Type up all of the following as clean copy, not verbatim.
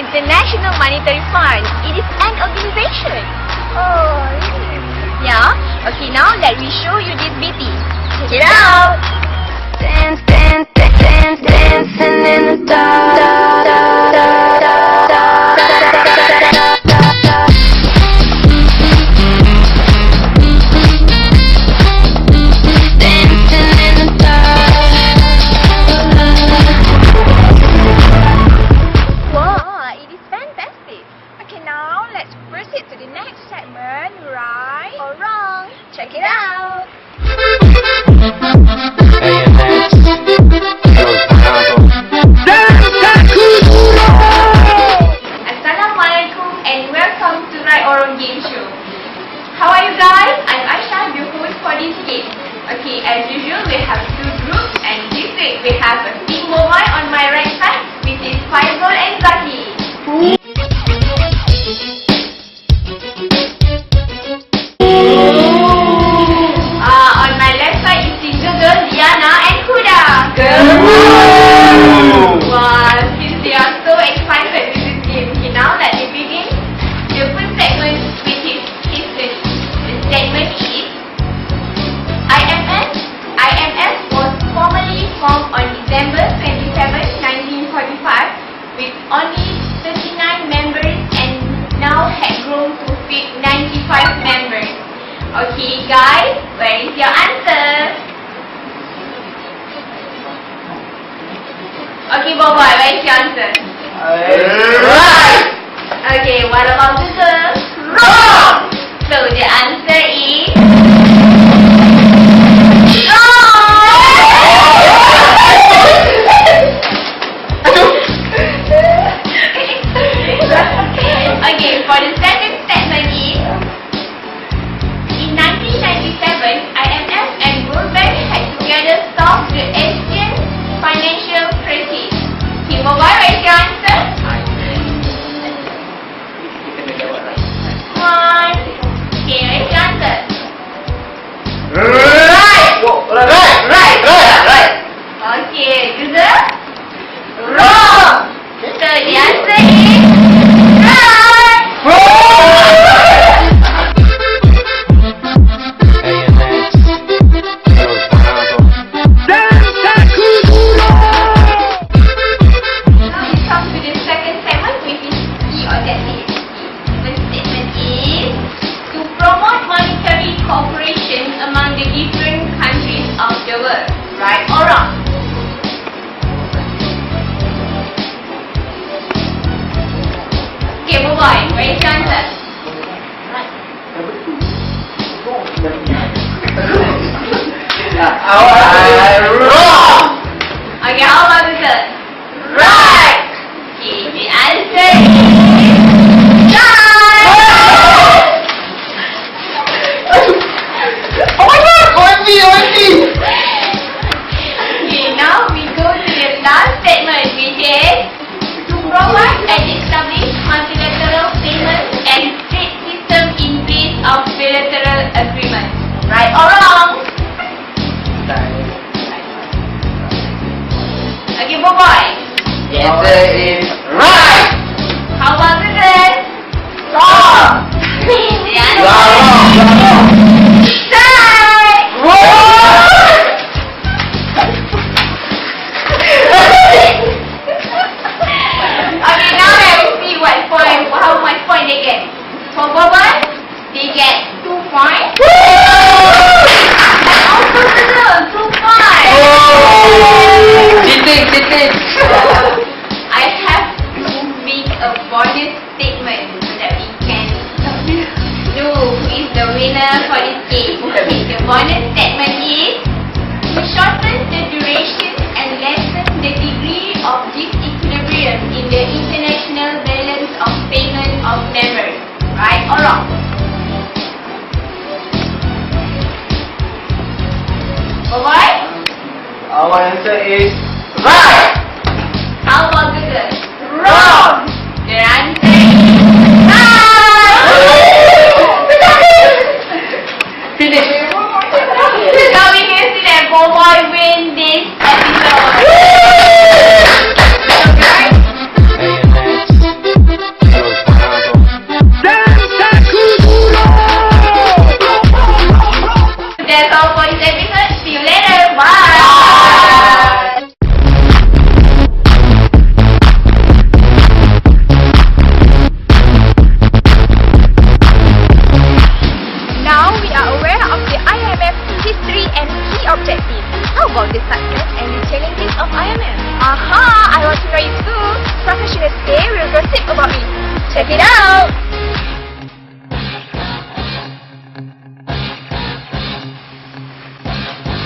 International Monetary Fund. It is an organization. Oh, really? Yeah? Okay, now let me show you this BT. Check it out! Dance, dance, dance, dancing in the dark. Proceed to the next segment, right or wrong? Check it out. Assalamualaikum and welcome to Right or Wrong Game Show. How are you guys? I'm Aisha, your host for this game. Okay, as usual, we have two groups, and this week we have a team mobile on my right side, which is Faizul and Zaki. On my left side is single girl Diana and Huda. Wow, since they are so excited with this game, okay, now let me begin. The first segment, which is history. The segment is IMF was formally formed on December 27, 1945 with only 39 members and now had grown to 95 members. Okay guys, where is your answer? Okay boy, where is your answer? Right! Okay, what about the girl? Wrong! So the answer is okay, for the second statement is in 1997, IMF and World Bank had together solved the Asian financial crisis. Okay, Mobile, where is your answer? One. Okay, where is your answer? Right! Okay, user? Wrong! So the answer is right! Now we come to the second segment, which is key objective. The statement is to promote monetary cooperation among the different countries of the world. Right or wrong? Okay, boy, where is your answer? Wrong! Okay, how about the girl? Right! Okay, the answer is right! Oh my god! OMG! Okay, now we go to the last statement, which is to provide and establish multilateral payments and trade system in place of bilateral agreements. Right or wrong? Okay, boy. The answer is right! How about the girl? Wrong! The answer You are wrong! You are wrong! right! Wrong! Okay, now let me see how much point they get. For Boban, they get 2 points. And also the girl, 2 points. Cheating! I have to make a bonus statement so that we can know who is the winner for this game. Okay, the bonus statement is to shorten the duration and lessen the degree of disequilibrium in the international balance of payment of members. Right or wrong? Alright? Our answer is right! How about the girl? Wrong! The answer is right! Finish! So we can see that Boboy win this episode. So guys, Check it out!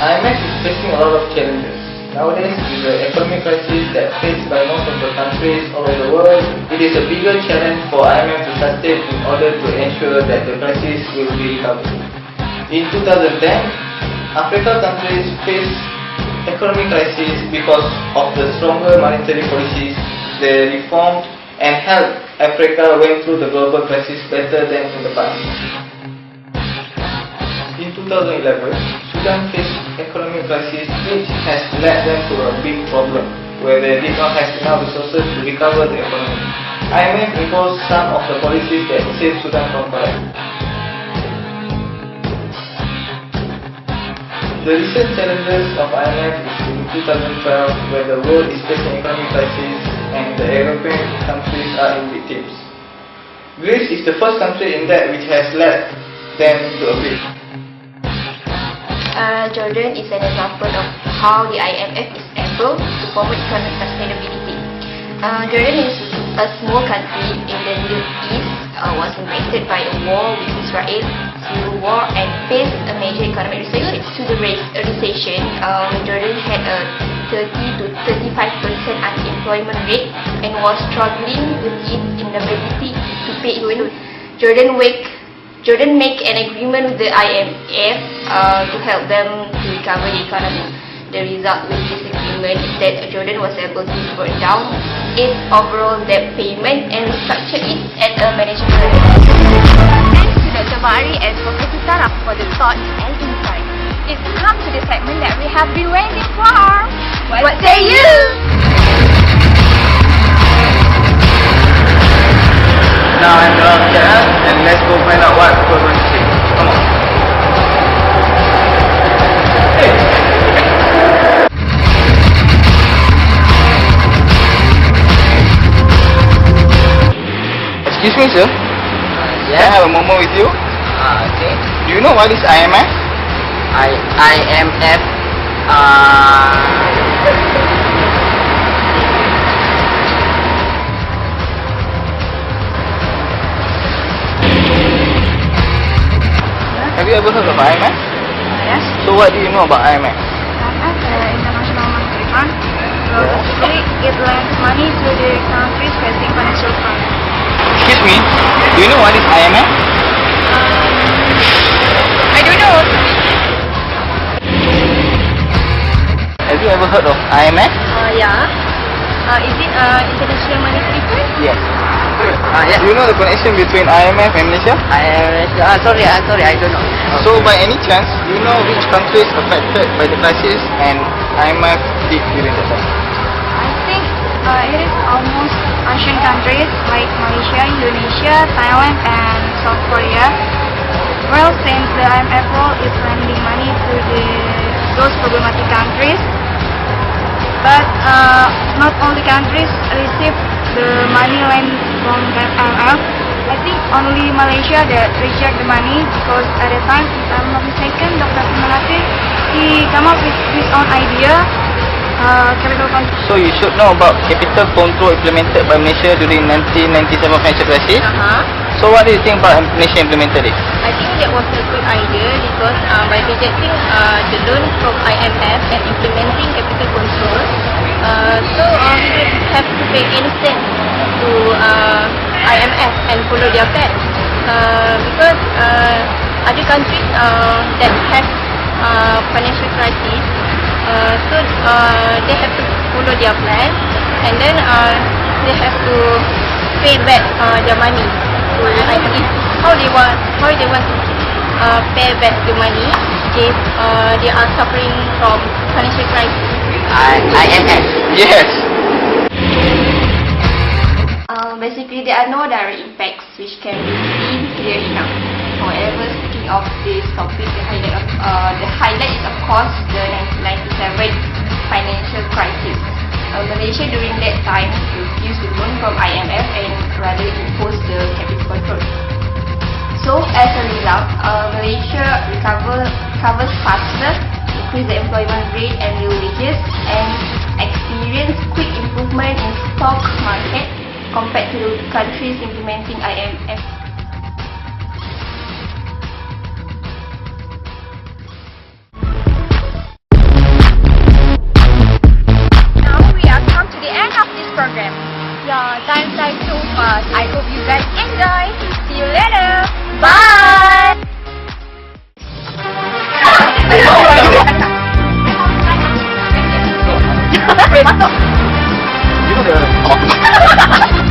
IMF is facing a lot of challenges. Nowadays, with the economic crisis that faced by most of the countries all over the world, it is a bigger challenge for IMF to sustain in order to ensure that the crisis will be recovered. In 2010, Africa countries faced economic crisis because of the stronger monetary policies they reformed and helped Africa went through the global crisis better than in the past. In 2011, Sudan faced economic crisis which has led them to a big problem where they did not have enough resources to recover the economy. IMF imposed some of the policies that saved Sudan from collapse. The recent challenges of IMF is in 2012 where the world is facing economic crisis and the European countries are in victims. Greece is the first country in that which has led them to a bid. Jordan is an example of how the IMF is able to promote economic sustainability. Jordan is a small country in the Middle East, was impacted by a war with Israel, civil war, and faced a major economic recession. To the recession, Jordan had a 30 to 35% unemployment rate and was struggling with its inability to pay loan. Jordan make an agreement with the IMF to help them to recover the economy. The result with this agreement is that Jordan was able to bring down its overall debt payment and restructure it at a management level. Thanks to Dr. Mari and Professor Sarah for the thoughts and insights. It's come to the segment that we have been waiting for. What say you? Now I'm going to chat and let's go find out what people are going to say. Come on. Excuse me, sir. Can I have a moment with you? Okay. Do you know what is IMF? IMF. Have you ever heard of IMF? Yes. So what do you know about IMF? IMF, International Monetary Fund. Basically, it lends money to the countries facing financial crisis. Excuse me, do you know what is IMF? I don't know. Have you ever heard of IMF? Yeah. Is it International Monetary Fund? Yes. Yeah. Do you know the connection between IMF and Malaysia? Sorry, I don't know. So by any chance, do you know which countries affected by the crisis and IMF did during that time? I think it is almost Asian countries like Malaysia, Indonesia, Thailand, and South Korea. Well, since the IMF role is lending money to those problematic countries, but not all the countries receive the money lent from the IMF. I think only Malaysia that reject the money because at the time, if I'm not mistaken, Dr. Malati, he come up with his own idea, capital control. So you should know about capital control implemented by Malaysia during 1997 financial crisis. So what do you think about Malaysia implemented it? I think that was a good idea because by rejecting the loan from IMF and implementing capital control, so we would have to pay any cent to IMF and follow their plan. Because other countries that have financial crisis, so they have to follow their plan and then they have to pay back their money to IMF. How they want to pay back the money if they are suffering from financial crisis? IMF. Yes. Basically, there are no direct impacts which can be seen clearly now. However, speaking of this topic, the highlight is of course the 1997 financial crisis. Malaysia during that time refused to loan from IMF and rather imposed the capital control. So as a result, Malaysia recovers faster, increase the employment rate and real wages, and experience quick improvement in stock market compared to countries implementing IMF. Now we are come to the end of this program. Yeah, time flies so fast. I hope you guys enjoy. See you later. Bye. You know the